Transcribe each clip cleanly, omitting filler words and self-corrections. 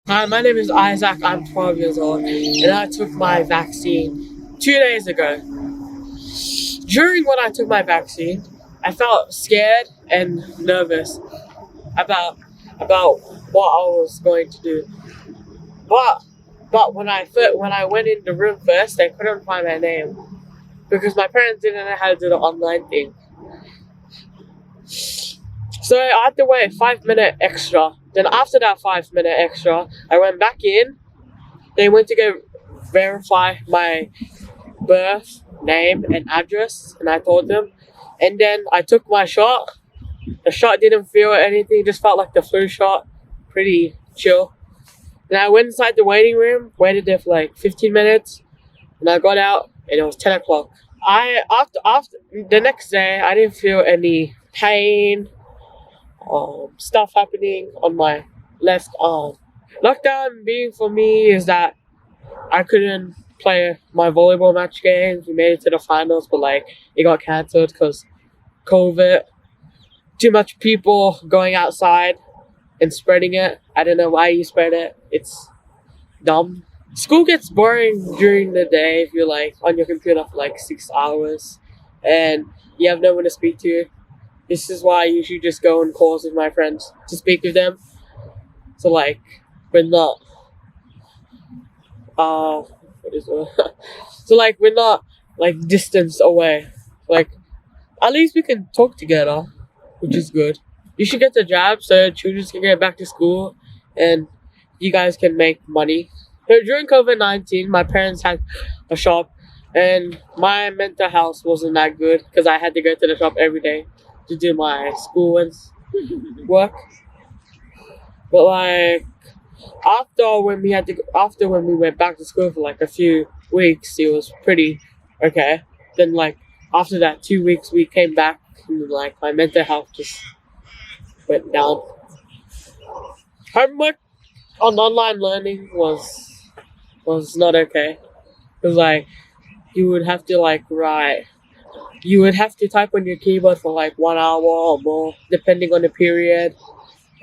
Hi, my name is Isaac. I'm 12 years old, and I took my vaccine 2 days ago. During when I took my vaccine, I felt scared and nervous about what I was going to do. But when I went in the room first, they couldn't find my name because my parents didn't know how to do the online thing. So I had to wait 5 minutes extra. Then after that 5 minute extra, I went back in. They went to go verify my birth, name, and address, and I told them. And then I took my shot. The shot didn't feel anything, just felt like the flu shot. Pretty chill. Then I went inside the waiting room, waited there for like 15 minutes, and I got out, and it was 10 o'clock. After the next day, I didn't feel any pain, stuff happening on my left arm. Lockdown being for me is that I couldn't play my volleyball match games. We made it to the finals, but like it got cancelled because COVID. Too much people going outside and spreading it. I don't know why you spread it. It's dumb. School gets boring during the day if you're like on your computer for like 6 hours and you have no one to speak to. This is why I usually just go on calls with my friends to speak with them. So like we're not so like we're not like distance away. Like at least we can talk together, which is good. You should get the jab so children can get back to school and you guys can make money. So during COVID-19, my parents had a shop and my mental health wasn't that good because I had to go to the shop every day to do my school and work. But like after when we went back to school for like a few weeks, it was pretty okay. Then like after that 2 weeks we came back and like my mental health just went down. Homework on online learning was not okay. It was like you would have to like write. You would have to type on your keyboard for like 1 hour or more, depending on the period,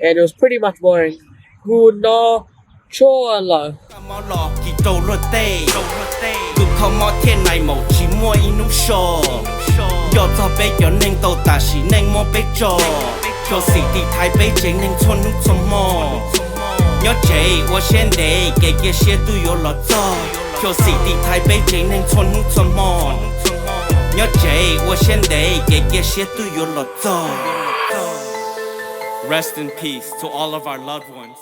and it was pretty much boring. Who no chua lo. Nhớ chị, 我先得给这些都有了做，就是地台北真能从弄怎么？nhớ chị, 我先得给这些都有了做。Rest in peace to all of our loved ones.